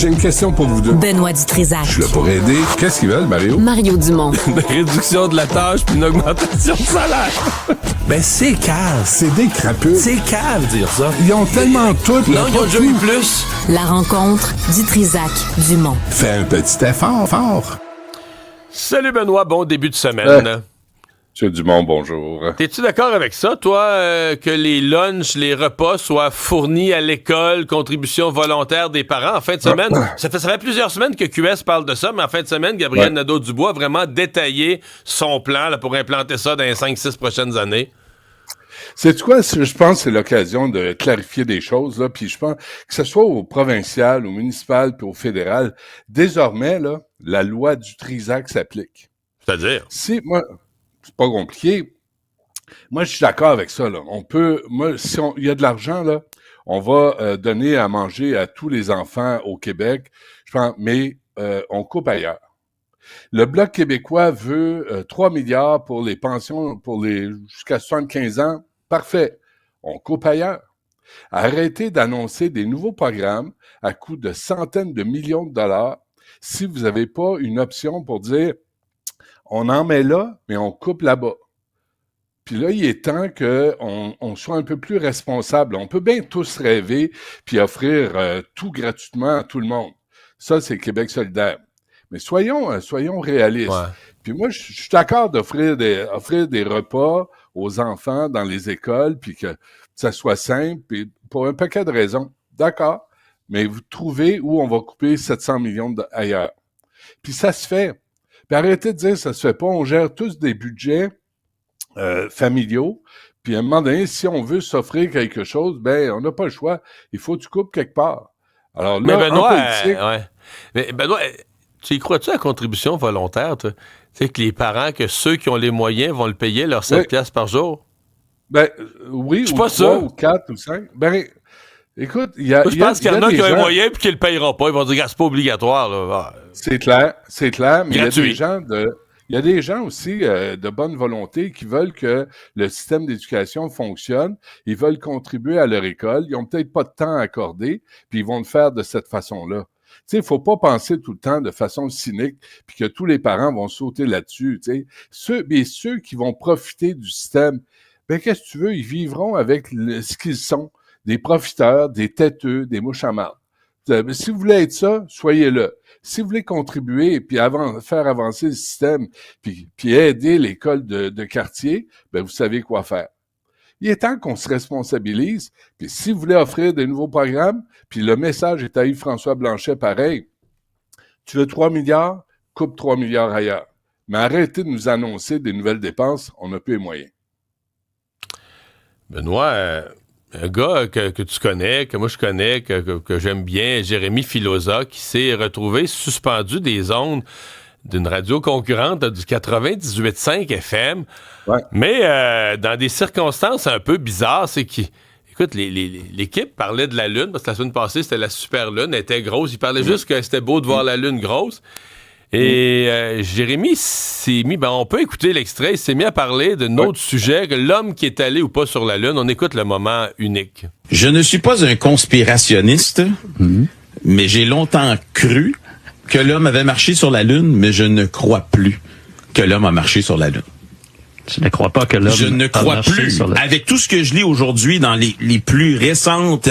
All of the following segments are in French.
J'ai une question pour vous deux. Benoît Dutrisac. Je suis là pour aider. Qu'est-ce qu'ils veulent, Mario? Mario Dumont. Une réduction de la tâche puis une augmentation de salaire. Ben, c'est cave. C'est des crapus. C'est cave, dire ça. Ils ont tellement tout. Non, ils ont déjà eu plus. La rencontre Dutrisac-Dumont. Fais un petit effort, fort. Salut, Benoît. Bon début de semaine. Monsieur Dumont, bonjour. T'es-tu d'accord avec ça, toi, que les lunchs, les repas soient fournis à l'école, contribution volontaire des parents en fin de semaine? Ça fait plusieurs semaines que QS parle de ça, mais en fin de semaine, Gabriel Nadeau-Dubois a vraiment détaillé son plan là, pour implanter ça dans les 5-6 prochaines années. C'est quoi? Je pense que c'est l'occasion de clarifier des choses, là, puis je pense que ce soit au provincial, au municipal, puis au fédéral, désormais, là, la loi du Trisac s'applique. C'est-à-dire? Moi, c'est pas compliqué. Moi, je suis d'accord avec ça, là. Si il y a de l'argent, là, on va donner à manger à tous les enfants au Québec, je pense, mais on coupe ailleurs. Le Bloc québécois veut 3 milliards pour les pensions pour les jusqu'à 75 ans. Parfait. On coupe ailleurs. Arrêtez d'annoncer des nouveaux programmes à coût de centaines de millions de dollars si vous n'avez pas une option pour dire on en met là, mais on coupe là-bas. Puis là, il est temps qu'on soit un peu plus responsable. On peut bien tous rêver puis offrir tout gratuitement à tout le monde. Ça, c'est Québec solidaire. Mais soyons réalistes. Ouais. Puis moi, je suis d'accord offrir des repas aux enfants dans les écoles, puis que ça soit simple, puis pour un paquet de raisons. D'accord. Mais vous trouvez où on va couper 700 millions ailleurs. Puis ça se fait. Puis arrêtez de dire ça se fait pas. On gère tous des budgets familiaux. Puis à un moment donné, si on veut s'offrir quelque chose, ben on n'a pas le choix. Il faut que tu coupes quelque part. Alors là, Mais Benoît, en politique... Mais Benoît, tu y crois-tu à la contribution volontaire, toi? Tu sais, que les parents, que ceux qui ont les moyens vont le payer, leurs 7 piastres par jour? Ben, oui, ou 3, ou 4, ou 5. Ben, écoute, il y a... Moi, je pense qu'il y en a qui ont les gens... moyens puis qui le paieront pas. Ils vont dire, c'est pas obligatoire, là. C'est clair, mais gratuit. il y a des gens aussi de bonne volonté qui veulent que le système d'éducation fonctionne. Ils veulent contribuer à leur école. Ils ont peut-être pas de temps à accorder, puis ils vont le faire de cette façon-là. Tu sais, il faut pas penser tout le temps de façon cynique, puis que tous les parents vont sauter là-dessus. Tu sais, ceux qui vont profiter du système, ben qu'est-ce que tu veux, ils vivront avec ce qu'ils sont, des profiteurs, des têteux, des mouches à marde. Si vous voulez être ça, soyez-le. Si vous voulez contribuer et puis faire avancer le système, puis aider l'école de quartier, ben vous savez quoi faire. Il est temps qu'on se responsabilise. Puis si vous voulez offrir des nouveaux programmes, puis le message est à Yves-François Blanchet pareil, tu veux 3 milliards, coupe 3 milliards ailleurs. Mais arrêtez de nous annoncer des nouvelles dépenses, on n'a plus les moyens. Benoît, un gars que tu connais, que moi je connais, que j'aime bien, Jérémy Filosa, qui s'est retrouvé suspendu des ondes d'une radio concurrente du 98.5 FM. Ouais. Mais dans des circonstances un peu bizarres, c'est écoute, l'équipe parlait de la Lune, parce que la semaine passée, c'était la super Lune, elle était grosse. Il parlait juste que c'était beau de voir la Lune grosse. Et Jérémy s'est mis, on peut écouter l'extrait, il s'est mis à parler d'un autre sujet, que l'homme qui est allé ou pas sur la Lune. On écoute le moment unique. Je ne suis pas un conspirationniste, mais j'ai longtemps cru que l'homme avait marché sur la Lune, mais je ne crois plus que l'homme a marché sur la Lune. Tu ne crois pas que l'homme Je ne crois plus. Avec tout ce que je lis aujourd'hui dans les plus récentes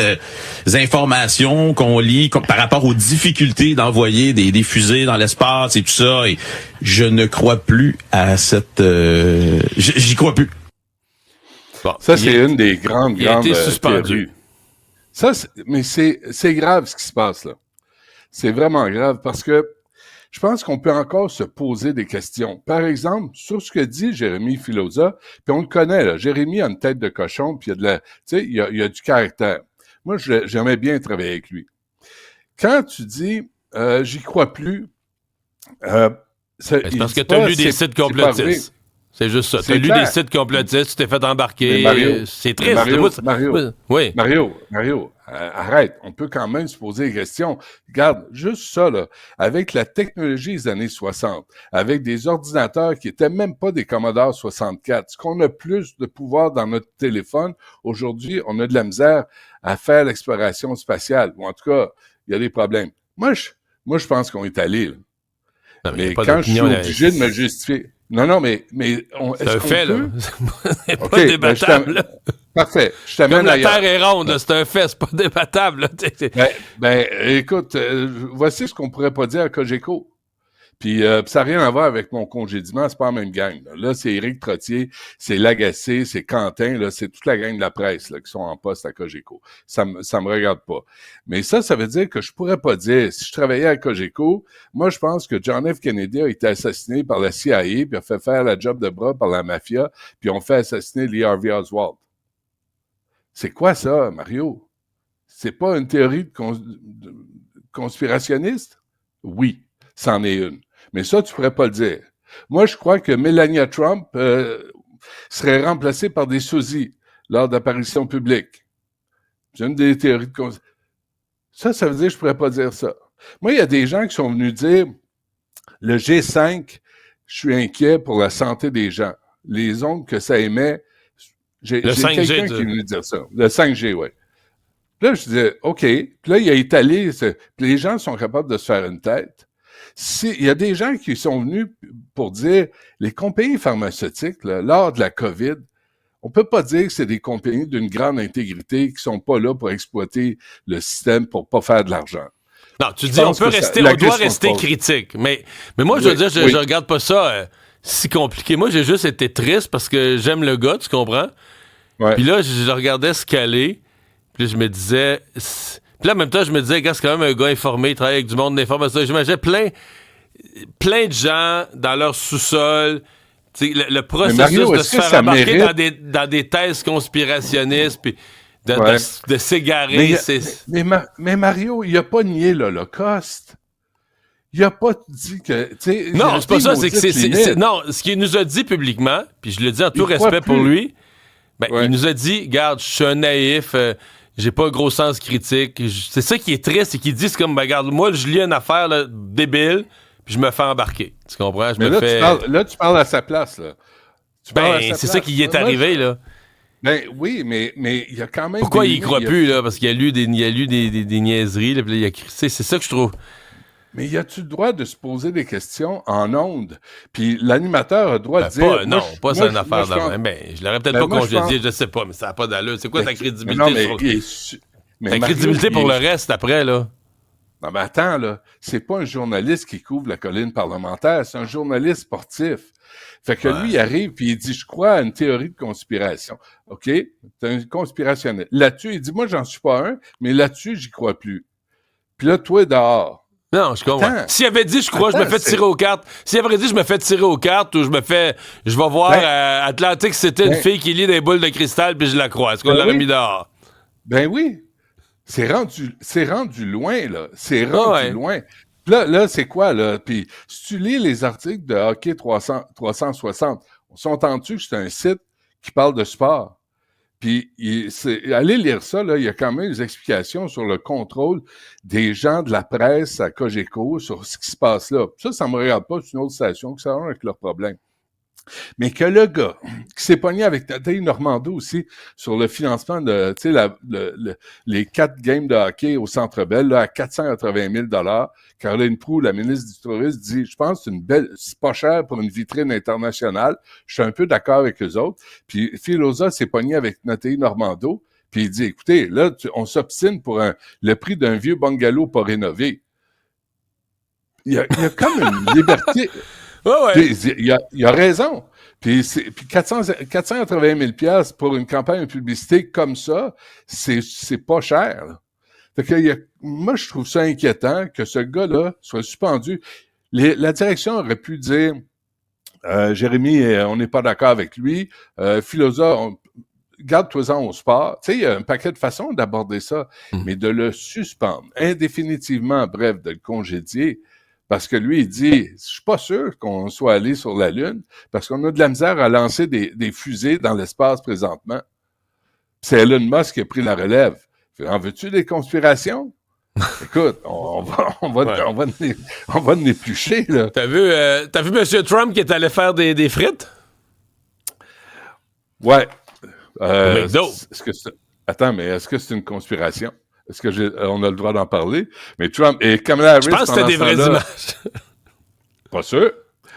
informations qu'on lit par rapport aux difficultés d'envoyer des fusées dans l'espace et tout ça, et je ne crois plus à cette... j'y crois plus. Bon, ça, c'est une des grandes il a été suspendu. Mais c'est grave ce qui se passe là. C'est vraiment grave parce que je pense qu'on peut encore se poser des questions. Par exemple, sur ce que dit Jérémy Filosa, puis on le connaît, là. Jérémy a une tête de cochon, puis il y a du caractère. Moi, j'aimais bien travailler avec lui. Quand tu dis j'y crois plus, c'est parce que tu as lu des sites complotistes. C'est juste ça. Tu as lu des sites complotistes, tu t'es fait embarquer. Mario, c'est triste. Mario, arrête. On peut quand même se poser des questions. Regarde, juste ça, là, avec la technologie des années 60, avec des ordinateurs qui étaient même pas des Commodore 64, ce qu'on a plus de pouvoir dans notre téléphone, aujourd'hui, on a de la misère à faire l'exploration spatiale. Ou en tout cas, il y a des problèmes. Moi, je pense qu'on est allé, là. Non, mais quand je suis obligé de me justifier... Non, mais c'est un fait, là. C'est pas okay, débattable, là. Parfait. Je t'amène Comme la ailleurs. Terre est ronde, là, c'est un fait, c'est pas débattable, là. Écoute, voici ce qu'on pourrait pas dire à Cogeco. Puis ça n'a rien à voir avec mon congédiement, c'est pas la même gang. Là, c'est Éric Trottier, c'est Lagacé, c'est Quentin, là, c'est toute la gang de la presse là, qui sont en poste à Cogeco. Ça me regarde pas. Mais ça veut dire que je pourrais pas dire, si je travaillais à Cogeco, moi je pense que John F. Kennedy a été assassiné par la CIA, puis a fait faire la job de bras par la mafia, puis on fait assassiner Lee Harvey Oswald. C'est quoi ça, Mario? C'est pas une théorie de conspirationniste? Oui, c'en est une. Mais ça, tu pourrais pas le dire. Moi, je crois que Melania Trump serait remplacée par des sosies lors d'apparitions publiques. C'est une des théories de conspiration. Ça veut dire que je pourrais pas dire ça. Moi, il y a des gens qui sont venus dire le G5, je suis inquiet pour la santé des gens. Les ondes que ça émet, j'ai quelqu'un qui est venu dire ça. Le 5G, oui. Là, je disais, OK. Puis là, il a étalé. Puis les gens sont capables de se faire une tête. Il y a des gens qui sont venus pour dire les compagnies pharmaceutiques, là, lors de la COVID, on peut pas dire que c'est des compagnies d'une grande intégrité qui sont pas là pour exploiter le système pour pas faire de l'argent. Non, tu dis on doit rester critique. Mais moi, je veux dire, je regarde pas ça si compliqué. Moi, j'ai juste été triste parce que j'aime le gars, tu comprends? Ouais. Puis là, je regardais ce calé, puis je me disais... Puis là, en même temps, je me disais, gars, c'est quand même un gars informé, il travaille avec du monde d'information. J'imaginais plein de gens dans leur sous-sol. Le processus Mario, de se faire embarquer dans des thèses conspirationnistes, puis de s'égarer. Mais Mario, il n'a pas nié l'Holocauste. Il n'a pas dit que... Non, c'est pas ça. Non, ce qu'il nous a dit publiquement, puis je le dis en tout respect pour lui, il nous a dit, regarde, je suis un naïf... j'ai pas un gros sens critique. C'est ça qui est triste, c'est qu'il dit, c'est comme, regarde, moi, je lis une affaire là, débile, puis je me fais embarquer. Tu comprends? Tu parles à sa place, là. C'est ça qui y est arrivé, là. Ben oui, mais il y a quand même... Pourquoi il y croit plus, là? Parce qu'il a lu des niaiseries, là, puis il a crissé. C'est ça que je trouve... Mais y a-tu le droit de se poser des questions en ondes? Puis l'animateur a le droit de dire... C'est une affaire de même. Je l'aurais peut-être pas congédié, je sais pas, mais ça n'a pas d'allure. C'est quoi ta crédibilité? Ta crédibilité pour le reste, après, là? Non, mais attends, là. C'est pas un journaliste qui couvre la colline parlementaire, c'est un journaliste sportif. Fait que lui, il arrive puis il dit, je crois à une théorie de conspiration. OK? C'est un conspirationniste. Là-dessus, il dit, moi, j'en suis pas un, mais là-dessus, j'y crois plus. Puis là, toi, dehors. Non, je comprends. S'il avait dit, je crois, je me fais tirer aux cartes. S'il avait dit, je me fais tirer aux cartes ou je vais voir Atlantic, c'était une fille qui lit des boules de cristal puis je la crois. Est-ce qu'on l'aurait mis dehors? Ben oui. C'est rendu loin, là. C'est rendu loin. Là, c'est quoi, là? Puis, si tu lis les articles de Hockey 360, on s'entend-tu que c'est un site qui parle de sport? Puis, allez lire ça, là, il y a quand même des explications sur le contrôle des gens de la presse à Cogeco, sur ce qui se passe là. Ça me regarde pas, c'est une autre station, que ça a avec leurs problèmes. Mais que le gars qui s'est pogné avec Nathalie Normando aussi sur le financement de, tu sais, les 4 games de hockey au Centre Bell, là, à 480 000 $, Caroline Proulx, la ministre du Tourisme, dit, je pense que c'est pas cher pour une vitrine internationale. Je suis un peu d'accord avec eux autres. Puis Filosa s'est pogné avec Nathalie Normando, puis il dit, écoutez, là, on s'obstine pour le prix d'un vieux bungalow pas rénové. Il y a comme une liberté... Il a raison. Puis 480 000 $ pour une campagne de publicité comme ça, c'est pas cher. Là. Fait que moi, je trouve ça inquiétant que ce gars-là soit suspendu. La direction aurait pu dire Jérémy, on n'est pas d'accord avec lui. Philosophe, garde-toi-en au sport. Tu sais, il y a un paquet de façons d'aborder ça, mais de le suspendre indéfinitivement, bref, de le congédier. Parce que lui, il dit, je suis pas sûr qu'on soit allé sur la Lune, parce qu'on a de la misère à lancer des fusées dans l'espace présentement. C'est Elon Musk qui a pris la relève. En veux-tu des conspirations? Écoute, on va en éplucher, là. T'as vu M. Trump qui est allé faire des frites? Ouais. McDo. Attends, mais est-ce que c'est une conspiration? Est-ce que on a le droit d'en parler? Mais Trump et Kamala Harris... Je pense que c'était des vraies images. Pas sûr.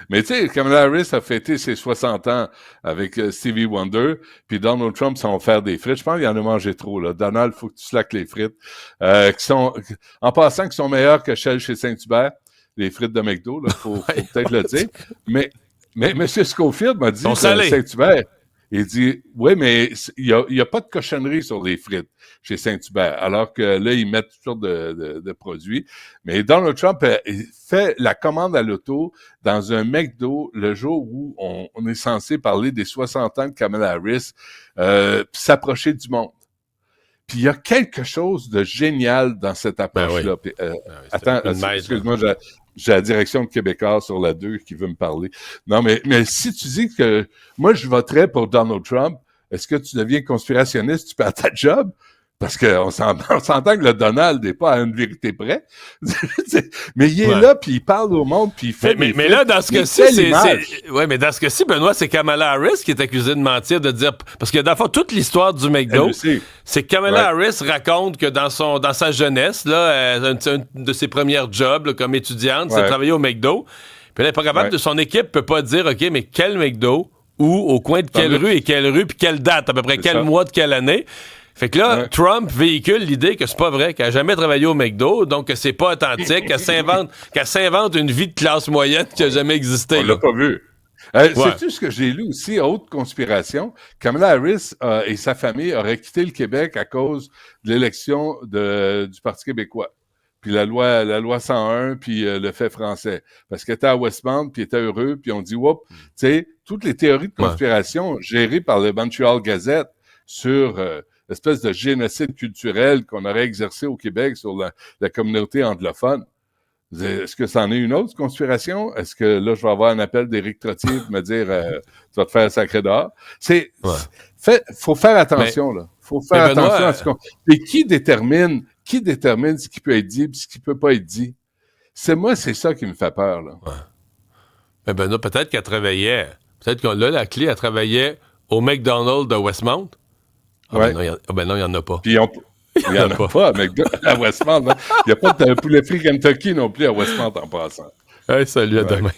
Mais tu sais, Kamala Harris a fêté ses 60 ans avec Stevie Wonder, puis Donald Trump s'en va faire des frites. Je pense qu'il en a mangé trop, là. Donald, faut que tu slackes les frites. En passant, qui sont meilleures que celles chez Saint-Hubert, les frites de McDo, là, faut peut-être le dire. Mais M. Scofield m'a dit que Saint-Hubert, il dit, oui, mais il y a pas de cochonnerie sur les frites chez Saint-Hubert, alors que là, ils mettent toutes sortes de produits. Mais Donald Trump fait la commande à l'auto dans un McDo le jour où on est censé parler des 60 ans de Kamala Harris, puis s'approcher du monde. Puis il y a quelque chose de génial dans cette approche-là. Ben oui. Attends, excuse-moi, j'ai la direction de Québécois sur la 2 qui veut me parler. Non, mais si tu dis que moi, je voterais pour Donald Trump, est-ce que tu deviens conspirationniste, tu perds ta job? Parce qu'on s'entend que le Donald n'est pas à une vérité près. Mais il est là, puis il parle au monde, puis il fait mais là, dans ce cas-ci, mais dans ce cas-ci, Benoît, c'est Kamala Harris qui est accusée de mentir, de dire... Parce que dans le fond, toute l'histoire du McDo, c'est que Kamala Harris raconte que dans sa jeunesse, là, un de ses premiers jobs là, comme étudiante, c'est de travailler au McDo. Puis elle n'est pas capable, de son équipe peut pas dire, OK, mais quel McDo, où, au coin de quelle rue, puis quelle date, à peu près quel mois de quelle année... Fait que là, Trump véhicule l'idée que c'est pas vrai, qu'elle a jamais travaillé au McDo, donc que c'est pas authentique, qu'elle s'invente une vie de classe moyenne qui a jamais existé. On l'a pas vu. Sais-tu ce que j'ai lu aussi, autre conspiration? Kamala Harris et sa famille auraient quitté le Québec à cause de l'élection du Parti québécois. Puis la loi 101, puis le fait français. Parce qu'elle était à Westmount, puis était heureux, puis on dit, whoop, tu sais, toutes les théories de conspiration gérées par le Montreal Gazette sur... l'espèce de génocide culturel qu'on aurait exercé au Québec sur la communauté anglophone. Est-ce que c'en est une autre conspiration? Est-ce que là, je vais avoir un appel d'Éric Trottier pour me dire tu vas te faire sacrer dehors? Faut faire attention, là. Faut faire attention à ce qu'on... Et qui détermine ce qui peut être dit et ce qui peut pas être dit? C'est ça qui me fait peur, là. Ouais. Mais Benoît, peut-être qu'elle travaillait... Peut-être que là, la clé, elle travaillait au McDonald's de Westmount. Ben non, il n'y en a pas. Puis il n'y en a pas à Westmount. Il n'y a pas de poulet frit Kentucky non plus à Westmount en passant. Salut, à demain.